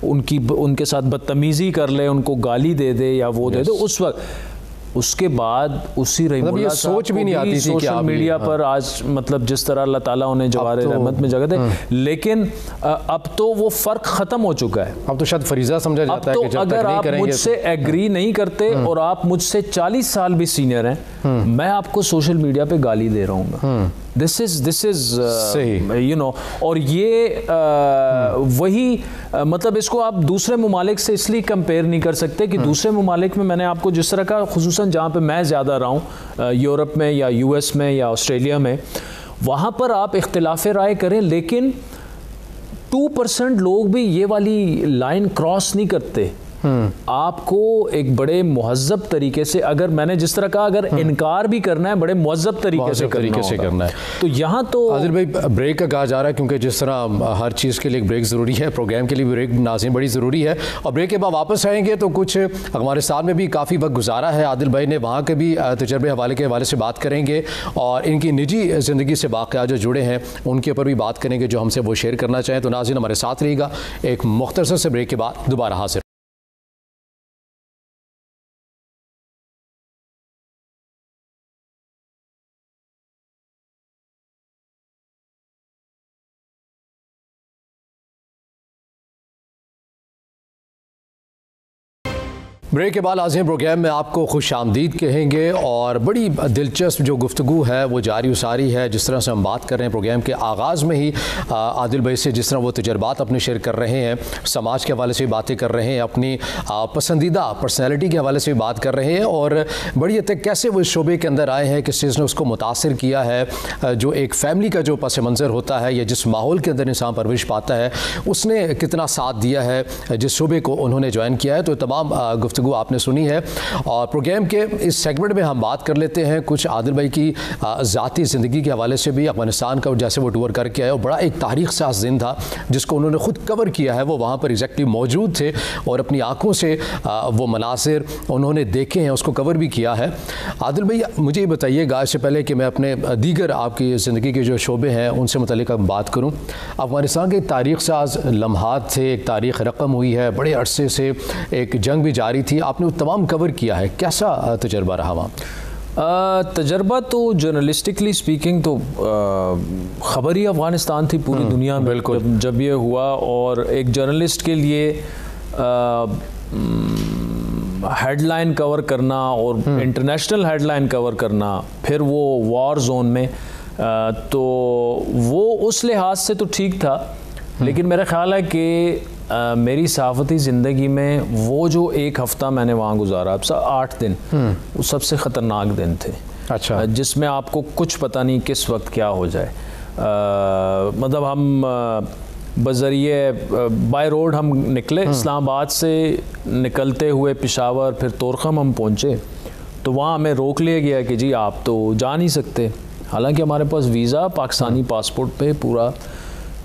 उनके साथ बदतमीज़ी कर ले, उनको गाली दे दे या वो दे दे उस वक्त। उसके बाद उसी रहीमुल्लाह सोच भी नहीं आती थी सोशल मीडिया पर आज मतलब जिस तरह अल्लाह ताला उन्हें जवार रहमत में जगह दे, लेकिन अब तो वो फ़र्क ख़त्म हो चुका है। अब तो शायद फरीज़ा समझा जाता है कि जब अगर आप मुझसे एग्री नहीं करते और आप मुझसे 40 साल भी सीनियर हैं, मैं आपको सोशल मीडिया पे गाली दे रहा हूँ। दिस इज़ यू नो, और ये वही मतलब इसको आप दूसरे ममालिक से इसलिए कंपेयर नहीं कर सकते कि दूसरे ममालिक में मैंने आपको जिस तरह का, खुसूसन जहाँ पे मैं ज़्यादा रहा हूँ, यूरोप में या US में या ऑस्ट्रेलिया में, वहाँ पर आप इख्तिलाफ़ राय करें लेकिन 2% लोग भी ये वाली लाइन क्रॉस नहीं करते। आपको एक बड़े मुहज़्ज़ब तरीके से, अगर मैंने जिस तरह कहा, अगर इनकार भी करना है बड़े मुहज़्ज़ब तरीके से करना है। तो यहाँ तो आदिल भाई ब्रेक का कहा जा रहा है, क्योंकि जिस तरह हर चीज़ के लिए एक ब्रेक ज़रूरी है, प्रोग्राम के लिए ब्रेक नाज़रीन बड़ी ज़रूरी है। और ब्रेक के बाद वापस आएंगे तो कुछ अफ़गानिस्तान में भी काफ़ी वक्त गुजारा है आदिल भाई ने, वहाँ के भी तजर्बे के हवाले से बात करेंगे और इनकी निजी ज़िंदगी से वाक़यात जो जुड़े हैं उनके ऊपर भी बात करेंगे जो हमसे वो शेयर करना चाहें। तो नाज़रीन हमारे साथ रहिएगा, एक मुख्तसर से ब्रेक के बाद दोबारा हाजिर। ब्रेक के बाद आज़िम प्रोग्राम में आपको खुश आमदीद कहेंगे और बड़ी दिलचस्प जो गुफ्तगू है वो जारी उसारी है। जिस तरह से हम बात कर रहे हैं प्रोग्राम के आगाज़ में ही आदिल भाई से, जिस तरह वो तजर्बात अपने शेयर कर रहे हैं, समाज के हवाले से भी बातें कर रहे हैं, अपनी पसंदीदा पर्सनैलिटी के हवाले से भी बात कर रहे हैं और बड़ी हद तक कैसे वो इस शोबे के अंदर आए हैं, किस चीज़ ने उसको मुतासर किया है, जो एक फ़ैमिली का जो पस मंज़र होता है या जिस माहौल के अंदर इंसान परवरिश पाता है उसने कितना साथ दिया है जिस शोबे को उन्होंने ज्वाइन किया है। तो तमाम गुफ्तगू आपने सुनी है और प्रोग्राम के इस सेगमेंट में हम बात कर लेते हैं कुछ आदिल भाई की ज़ाती ज़िंदगी के हवाले से भी। अफगानिस्तान का जैसे वो टूर करके आए और बड़ा एक तारीख साज़ दिन था जिसको उन्होंने ख़ुद कवर किया है, वो वहाँ पर एग्जैक्टली मौजूद थे और अपनी आँखों से वो मनासिर उन्होंने देखे हैं, उसको कवर भी किया है। आदिल भाई मुझे ये बताइएगा, इससे पहले कि मैं अपने दीगर आपकी ज़िंदगी के जो शोबे हैं उनसे मुतल्लिक़ बात करूँ, अफ़गानिस्तान के तारीख साज़ लम्हात थे, एक तारीख़ रकम हुई है, बड़े अरसे से एक जंग भी जारी थी, आपने तमाम कवर किया है, कैसा तजर्बा रहा वहाँ? तजर्बा तो जर्नलिस्टिकली स्पीकिंग तो ख़बर ही अफ़गानिस्तान थी पूरी दुनिया में बिल्कुल जब ये हुआ, और एक जर्नलिस्ट के लिए हेडलाइन कवर करना और इंटरनेशनल हेडलाइन कवर करना, फिर वो वॉर जोन में, तो वो उस लिहाज से तो ठीक था, लेकिन मेरा ख़्याल है कि मेरी सहाफ़ती ज़िंदगी में वो जो एक हफ़्ता मैंने वहाँ गुजारा, 8 दिन, वो सबसे ख़तरनाक दिन थे। अच्छा। जिसमें आपको कुछ पता नहीं किस वक्त क्या हो जाए। मतलब हम बज़रिए बाय रोड हम निकले, इस्लामाबाद से निकलते हुए पेशावर फिर तोरखम हम पहुँचे, तो वहाँ हमें रोक लिया गया कि जी आप तो जा नहीं सकते, हालांकि हमारे पास वीज़ा पाकिस्तानी पासपोर्ट पे पूरा।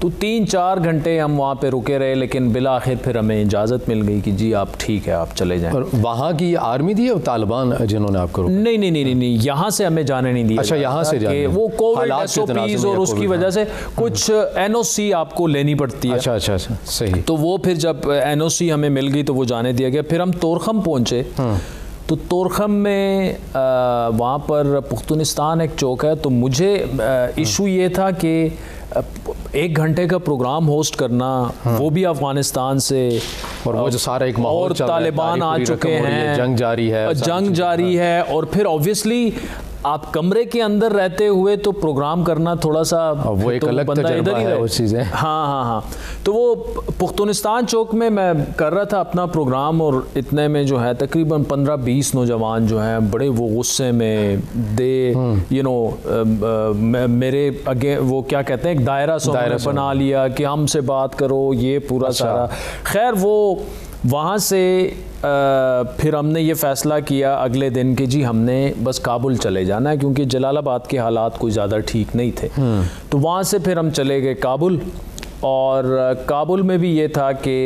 तो 3-4 घंटे हम वहाँ पे रुके रहे, लेकिन बिला आखिर फिर हमें इजाज़त मिल गई कि जी आप ठीक है, आप चले जाएं। और वहाँ की आर्मी थी या तालिबान जिन्होंने आपको रोका? नहीं, यहाँ से हमें जाने नहीं दिया। अच्छा, यहाँ से जाने, वो कोविड SOPs और उसकी वजह से कुछ NOC आपको लेनी पड़ती है। अच्छा, सही। तो वो फिर जब NOC हमें मिल गई तो वो जाने दिया गया। फिर हम तोरखम पहुँचे, तो तोरखम में वहाँ पर पुख्तनिस्तान एक चौक है, तो मुझे इशू ये था कि 1 घंटे का प्रोग्राम होस्ट करना, वो भी अफगानिस्तान से, और वो जो सारा एक माहौल और तालिबान आ चुके हैं, जंग जारी है, और फिर ऑब्वियसली आप कमरे के अंदर रहते हुए तो प्रोग्राम करना थोड़ा सा, वो एक अलग तजुर्बा है वो चीज़ें। हाँ। तो वो पुख्तनिस्तान चौक में मैं कर रहा था अपना प्रोग्राम, और इतने में जो है तकरीबन 15-20 नौजवान जो हैं बड़े वो गुस्से में, मेरे आगे वो क्या कहते हैं, एक दायरा बना लिया कि हमसे बात करो, ये पूरा सारा। खैर वो वहाँ से फिर हमने ये फ़ैसला किया अगले दिन कि जी हमने बस काबुल चले जाना है, क्योंकि जलालाबाद के हालात कोई ज़्यादा ठीक नहीं थे। तो वहाँ से फिर हम चले गए काबुल, और काबुल में भी ये था कि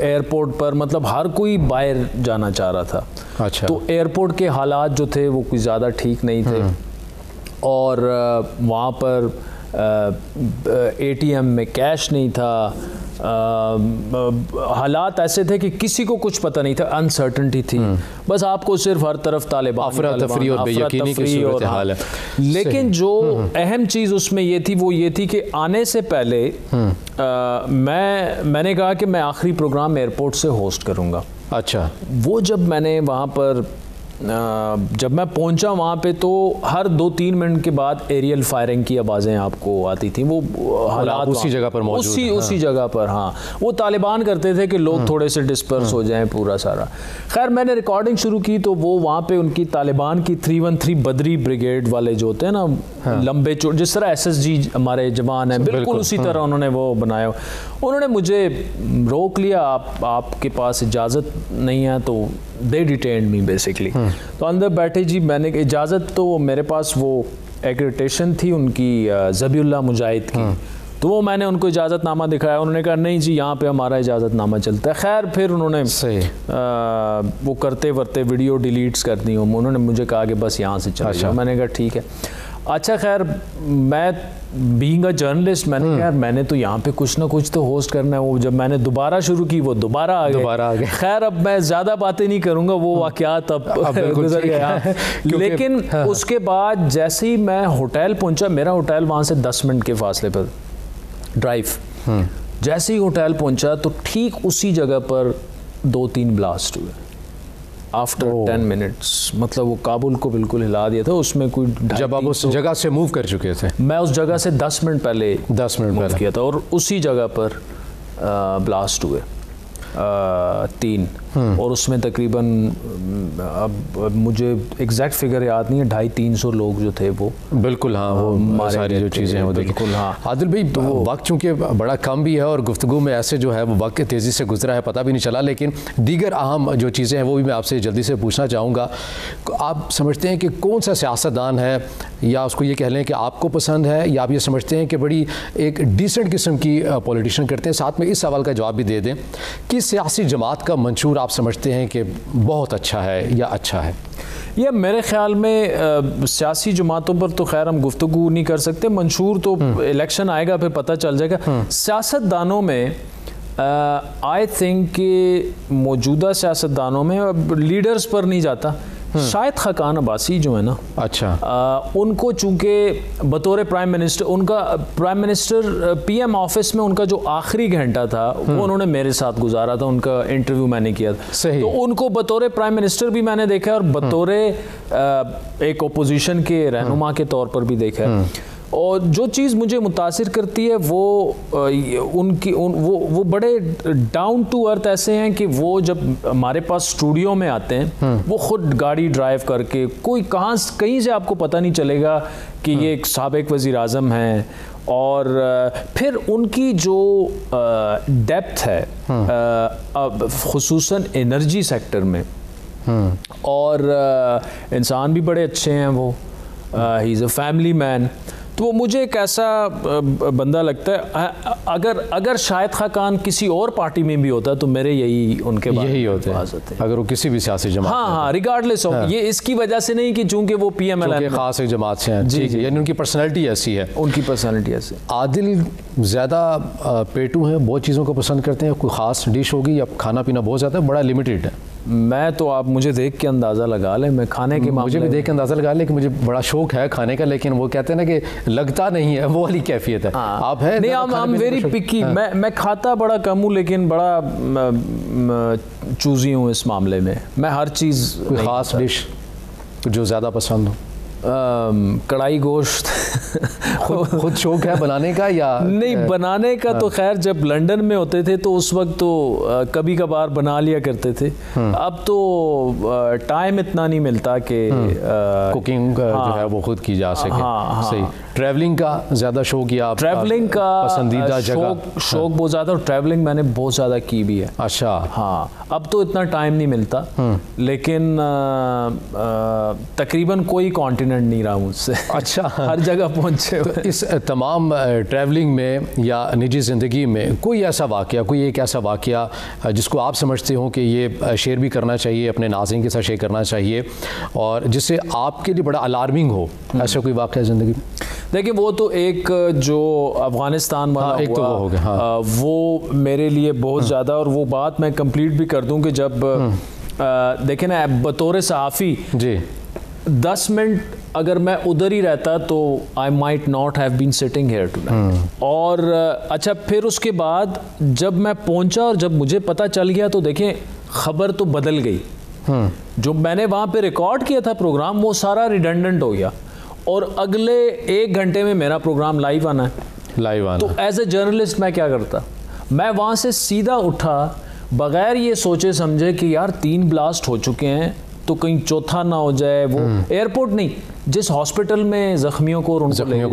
एयरपोर्ट पर मतलब हर कोई बाहर जाना चाह रहा था। अच्छा। तो एयरपोर्ट के हालात जो थे वो कुछ ज़्यादा ठीक नहीं थे, और वहाँ पर ATM में कैश नहीं था, हालात ऐसे थे कि किसी को कुछ पता नहीं था, अनसर्टेनिटी थी, बस आपको सिर्फ हर तरफ तालिबान, अफरा-तफरी और बेयकीनी की सूरत हाल है। लेकिन जो अहम चीज़ उसमें ये थी वो ये थी कि आने से पहले मैंने कहा कि मैं आखिरी प्रोग्राम एयरपोर्ट से होस्ट करूँगा। अच्छा। वो जब मैंने वहाँ पर जब मैं पहुंचा वहाँ पे, तो हर 2-3 मिनट के बाद एरियल फायरिंग की आवाज़ें आपको आती थी। वो हालात उसी जगह पर मौजूद, उसी जगह पर, हाँ, वो तालिबान करते थे कि लोग थोड़े से डिस्पर्स हो जाएं पूरा सारा। खैर मैंने रिकॉर्डिंग शुरू की, तो वो वहाँ पे उनकी तालिबान की 313 बदरी ब्रिगेड वाले जो होते हैं ना, लंबे चोट, जिस तरह SSG हमारे जवान हैं, बिल्कुल उसी तरह उन्होंने वो बनाया। उन्होंने मुझे रोक लिया, आपके पास इजाज़त नहीं है, तो दे डिटेन्ड मी बेसिकली। तो अंदर बैठे जी, मैंने इजाज़त, तो मेरे पास वो एक्रेडिटेशन थी उनकी ज़बीउल्लाह मुजाहिद की, तो वो मैंने उनको इजाज़तनामा दिखाया, उन्होंने कहा नहीं जी यहाँ पे हमारा इजाज़तनामा चलता है। खैर फिर उन्होंने वो करते वर्ते वीडियो डिलीट्स कर दी, उन्होंने मुझे कहा कि बस यहाँ से चले जाओ। मैंने कहा ठीक है। अच्छा खैर मैं बीइंग अ जर्नलिस्ट मैंने कहा मैंने तो यहाँ पे कुछ ना कुछ तो होस्ट करना है। वो जब मैंने दोबारा शुरू की वो दोबारा आ गए। खैर अब मैं ज़्यादा बातें नहीं करूँगा, वो वाक़यात अब गुजर गया। लेकिन उसके बाद जैसे ही मैं होटल पहुँचा, मेरा होटल वहाँ से 10 मिनट के फासले पर ड्राइव, जैसे ही होटल पहुँचा तो ठीक उसी जगह पर 2-3 ब्लास्ट हुए आफ्टर 10 मिनट्स। मतलब वो काबुल को बिल्कुल हिला दिया था। उसमें कोई जब आप उस जगह से मूव कर चुके थे? मैं उस जगह से 10 मिनट पहले किया था, और उसी जगह पर ब्लास्ट हुए 3, और उसमें तकरीबन अब मुझे एग्जैक्ट फिगर याद नहीं है, 250-300 लोग जो थे वो बिल्कुल, हाँ, वो सारी जो चीज़ें हैं वो बिल्कुल। हाँ आदिल भाई, तो वक्त चूँकि बड़ा कम भी है और गुफ्तगू में ऐसे जो है वो वक्त तेज़ी से गुजरा है, पता भी नहीं चला। लेकिन दीगर अहम जो चीज़ें हैं वो भी मैं आपसे जल्दी से पूछना चाहूँगा। आप समझते हैं कि कौन सा सियासतदान है, या उसको ये कह लें कि आपको पसंद है, या आप ये समझते हैं कि बड़ी एक डिसेंट किस्म की पॉलिटिशियन करते हैं? साथ में इस सवाल का जवाब भी दे दें कि सियासी जमात का मंशूर आप समझते हैं कि बहुत अच्छा है या अच्छा है? ये मेरे ख्याल में सियासी जमातों पर तो खैर हम गुफ्तगू नहीं कर सकते, मंशूर तो इलेक्शन आएगा फिर पता चल जाएगा। सियासतदानों में आई थिंक कि मौजूदा सियासतदानों में लीडर्स पर नहीं जाता, शायद खाकान अब्बासी जो है ना, अच्छा, उनको चूंकि बतौर प्राइम मिनिस्टर, उनका प्राइम मिनिस्टर PM ऑफिस में उनका जो आखिरी घंटा था वो उन्होंने मेरे साथ गुजारा था, उनका इंटरव्यू मैंने किया था। सही। तो उनको बतौर प्राइम मिनिस्टर भी मैंने देखा और बतौर एक ओपोजिशन के रहनुमा के तौर पर भी देखा है। और जो चीज़ मुझे मुतासिर करती है वो वो बड़े डाउन टू अर्थ ऐसे हैं कि वो जब हमारे पास स्टूडियो में आते हैं वो खुद गाड़ी ड्राइव करके, कोई कहीं से आपको पता नहीं चलेगा कि ये एक साबिक वज़ीर आज़म हैं। और फिर उनकी जो डेप्थ है ख़ुसूसन एनर्जी सेक्टर में, और इंसान भी बड़े अच्छे हैं वो, ही इज़ अ फैमिली मैन। तो वो मुझे एक ऐसा बंदा लगता है, अगर शाहिद खान किसी और पार्टी में भी होता तो मेरे यही उनके यही होते हैं अगर वो किसी भी सियासी जमात। हाँ, रिगार्डलेस ऑफ, ये इसकी वजह से नहीं कि चूंकि वो PMLN खास एक जमात से हैं, जी, यानी उनकी पर्सनैलिटी ऐसी है। उनकी पर्सनैलिटी ऐसी। आदिल ज़्यादा पेटू हैं, बहुत चीज़ों को पसंद करते हैं, कोई ख़ास डिश होगी या खाना पीना बहुत ज़्यादा बड़ा लिमिटेड है? मैं तो, आप मुझे देख के अंदाज़ा लगा लें, मैं खाने के मुझे भी देख के अंदाज़ा लगा लें कि मुझे बड़ा शौक है खाने का, लेकिन वो कहते हैं ना कि लगता नहीं है, वो वाली कैफियत है। आप है नहीं, I'm वेरी पिकी। मैं खाता बड़ा कम हूँ, लेकिन बड़ा चूज़ी हूँ इस मामले में। मैं हर चीज़, ख़ास डिश जो ज़्यादा पसंद हो? कढ़ाई गोश्त। खुद शौक है बनाने का या नहीं? बनाने का तो खैर जब लंदन में होते थे तो उस वक्त तो कभी कभार बना लिया करते थे। अब तो टाइम इतना नहीं मिलता कि कुकिंग जो है वो खुद की जा सके। सही। ट्रैवलिंग का ज़्यादा शौक या ट्रैवलिंग का पसंदीदा जगह? शौक बहुत ज़्यादा, और ट्रैवलिंग मैंने बहुत ज़्यादा की भी है। अच्छा। हाँ, अब तो इतना टाइम नहीं मिलता, लेकिन तकरीबन कोई कॉन्टिनेंट नहीं रहा मुझसे। अच्छा। हर जगह पहुँचे। तो इस तमाम ट्रैवलिंग में या निजी ज़िंदगी में कोई ऐसा वाक़या, कोई एक ऐसा वाक़या जिसको आप समझते हो कि ये शेयर भी करना चाहिए, अपने नाज़रीन के साथ शेयर करना चाहिए, और जिससे आपके लिए बड़ा अलार्मिंग हो, ऐसा कोई वाक़या ज़िंदगी में? देखिए, वो तो एक जो अफ़गानिस्तान वाला एक हुआ, तो वो हो गया। वो मेरे लिए बहुत ज़्यादा, और वो बात मैं कंप्लीट भी कर दूं कि जब देखें ना, बतौर सहाफ़ी जी 10 मिनट अगर मैं उधर ही रहता तो I might not have been sitting here tonight. और अच्छा, फिर उसके बाद जब मैं पहुंचा और जब मुझे पता चल गया तो देखें, खबर तो बदल गई। जो मैंने वहाँ पे रिकॉर्ड किया था प्रोग्राम, वो सारा रिडंडेंट हो गया, और अगले 1 घंटे में मेरा प्रोग्राम लाइव आना है। लाइव आना। तो एज ए जर्नलिस्ट मैं क्या करता? मैं वहाँ से सीधा उठा, बगैर ये सोचे समझे कि यार 3 ब्लास्ट हो चुके हैं तो कहीं चौथा ना हो जाए। वो एयरपोर्ट नहीं, जिस हॉस्पिटल में ज़ख्मियों को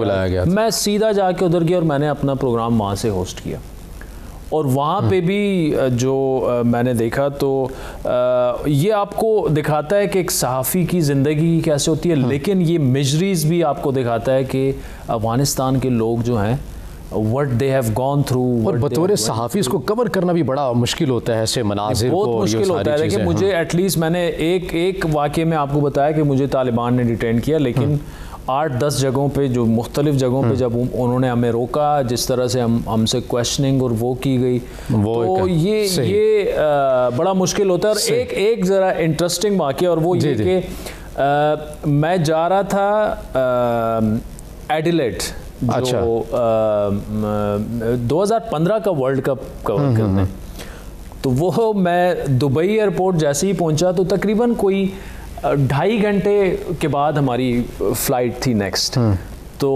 लाया गया, मैं सीधा जाके उधर गया और मैंने अपना प्रोग्राम वहाँ से होस्ट किया। और वहाँ पे भी जो मैंने देखा तो ये आपको दिखाता है कि एक सहाफ़ी की ज़िंदगी कैसे होती है, लेकिन ये मिजरीज़ भी आपको दिखाता है कि अफ़गानिस्तान के लोग जो हैं, what they have gone through। और बतौर सहाफ़ी इसको कवर करना भी बड़ा मुश्किल होता है, ऐसे मनाज़िर बहुत मुश्किल होता है। देखिए, मुझे एटलीस्ट मैंने एक वाक़े में आपको बताया कि मुझे तालिबान ने डिटेन किया, लेकिन 8-10 जगहों पे, जो मुख्तलिफ जगहों पे जब उन्होंने हमें रोका, जिस तरह से हमसे क्वेश्चनिंग और वो की गई, तो ये बड़ा मुश्किल होता है। और एक ज़रा इंटरेस्टिंग वाक़या, और वो ये कि मैं जा रहा था एडिलेड, जो 2015 का वर्ल्ड कप कवर करने। तो वो मैं दुबई एयरपोर्ट जैसे ही पहुंचा तो तकरीबन कोई 2.5 घंटे के बाद हमारी फ़्लाइट थी नेक्स्ट। तो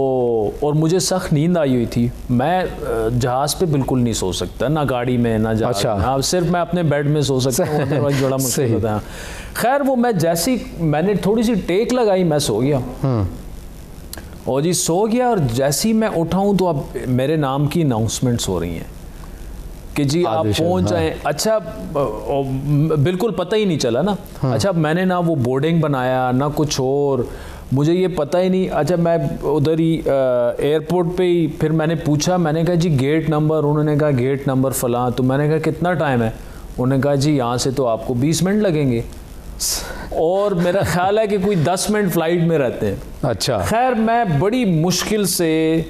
और मुझे सख्त नींद आई हुई थी। मैं जहाज़ पे बिल्कुल नहीं सो सकता, ना गाड़ी में ना जहाज़। अच्छा। हाँ, सिर्फ मैं अपने बेड में सो सकता हूँ, अदरवाइज़ बड़ा मुश्किल होता है। खैर, वो मैं जैसी मैंने थोड़ी सी टेक लगाई, मैं सो गया। और जी सो गया, और जैसे ही मैं उठाऊँ तो अब मेरे नाम की अनाउंसमेंट्स हो रही हैं कि जी आप पहुंच जाएं। अच्छा, बिल्कुल पता ही नहीं चला ना। अच्छा, मैंने ना वो बोर्डिंग बनाया ना कुछ और, मुझे ये पता ही नहीं। अच्छा, मैं उधर ही एयरपोर्ट पे ही फिर मैंने पूछा, मैंने कहा जी गेट नंबर, उन्होंने कहा गेट नंबर फ़लाँ। तो मैंने कहा कितना टाइम है? उन्होंने कहा जी यहाँ से तो आपको 20 मिनट लगेंगे, और मेरा ख्याल है कि कोई 10 मिनट फ़्लाइट में रहते हैं। अच्छा। खैर, मैं बड़ी मुश्किल से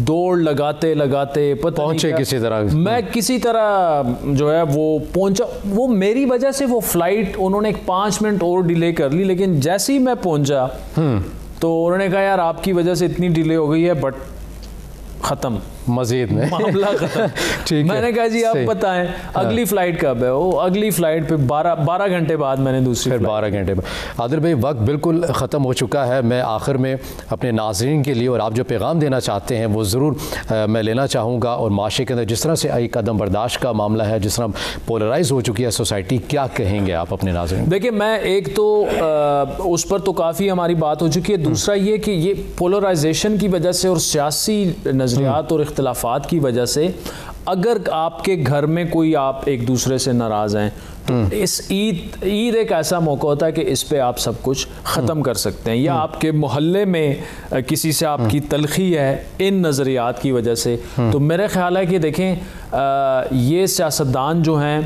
दौड़ लगाते लगाते पहुंचे किसी तरह। मैं किसी तरह जो है वो पहुंचा। वो मेरी वजह से वो फ़्लाइट उन्होंने 5 मिनट और डिले कर ली, लेकिन जैसे ही मैं पहुंचा तो उन्होंने कहा यार आपकी वजह से इतनी डिले हो गई है, बट ख़त्म, मज़ीद में मामला ख़त्म। ठीक है। मैंने कहा जी आप बताएं अगली फ़्लाइट कब है? वो अगली फ़्लाइट पे 12 घंटे बाद मैंने दूसरी, फिर 12 घंटे बाद। आदिल भाई, वक्त बिल्कुल ख़त्म हो चुका है। मैं आखिर में अपने नाज़रीन के लिए और आप जो पैगाम देना चाहते हैं वो ज़रूर मैं लेना चाहूँगा। और माशरे के अंदर जिस तरह से एक कदम बर्दाश्त का मामला है, जिस तरह पोलराइज हो चुकी है सोसाइटी, क्या कहेंगे आप अपने नाज़रीन? देखिए, मैं एक तो उस पर तो काफ़ी हमारी बात हो चुकी है। दूसरा ये कि ये पोलराइजेशन की वजह से और सियासी नज़रियात और इख्तलाफात की वजह से अगर आपके घर में कोई आप एक दूसरे से नाराज़ हैं तो इस ईद एक ऐसा मौका होता है कि इस पे आप सब कुछ ख़त्म कर सकते हैं। या आपके मोहल्ले में किसी से आपकी तलखी है इन नज़रियात की वजह से, तो मेरा ख्याल है कि देखें ये सियासतदान जो हैं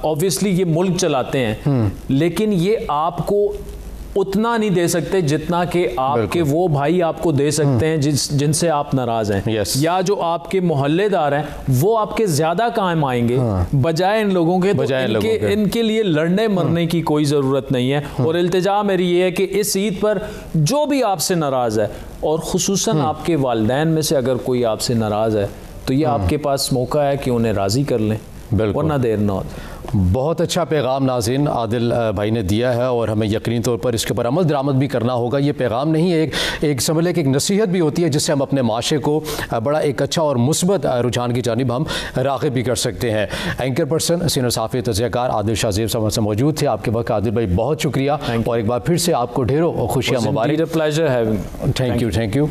ऑब्वियसली ये मुल्क चलाते हैं, लेकिन ये आपको उतना नहीं दे सकते जितना कि आपके वो भाई आपको दे सकते हैं जिनसे आप नाराज हैं। या जो आपके मोहल्लेदार हैं वो आपके ज्यादा काम आएंगे बजाय इन लोगों के। तो इनके लिए लड़ने मरने की कोई ज़रूरत नहीं है। और इल्तिजा मेरी ये है कि इस ईद पर जो भी आपसे नाराज़ है, और खुसूसन आपके वालिदैन में से अगर कोई आपसे नाराज़ है, तो ये आपके पास मौका है कि उन्हें राज़ी कर लें, वरना देर ना हो। बहुत अच्छा पैगाम नाज़रीन आदिल भाई ने दिया है और हमें यकीनी तौर पर इसके ऊपर अमल दरामद भी करना होगा। ये पैगाम नहीं है, एक समझ लें कि एक नसीहत भी होती है जिससे हम अपने माशरे को बड़ा एक अच्छा और मुस्बत रुझान की जानिब हम राग़िब भी कर सकते हैं। एंकर पर्सन सीनियर सहाफ़ी तज़कियाकार आदिल शाह ज़ेब साहब से मौजूद थे। आपके वक्त आदिल भाई बहुत शुक्रिया और एक बार फिर से आपको ढेरों खुशियाँ मुबारक। प्लेजर है। थैंक यू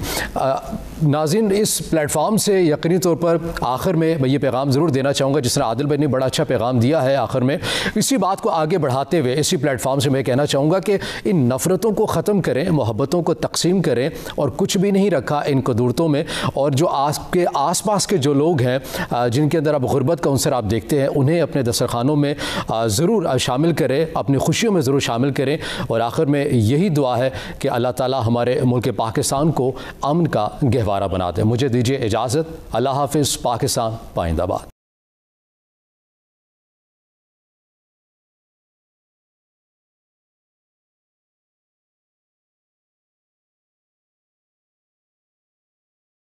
नाज़रीन, इस प्लेटफॉर्म से यकीनी तौर पर आखिर में मैं ये पैगाम ज़रूर देना चाहूँगा जिस तरह आदिल भाई ने बड़ा अच्छा पैगाम दिया है आखिर में। इसी बात को आगे बढ़ाते हुए इसी प्लेटफॉर्म से मैं कहना चाहूँगा कि इन नफ़रतों को ख़त्म करें, मोहब्बतों को तकसीम करें और कुछ भी नहीं रखा इन कदूरतों में। और जो आपके आस पास के जो लोग हैं जिनके अंदर आप गुरबत का अंसर आप देखते हैं, उन्हें अपने दस्तरखानों में ज़रूर शामिल करें, अपनी खुशियों में ज़रूर शामिल करें। और आखिर में यही दुआ है कि अल्लाह ताला हमारे मुल्क पाकिस्तान को अमन का गहवारा बना दे। मुझे दीजिए इजाज़त। अल्लाह हाफ़िज़। पाकिस्तान पाइंदाबाद।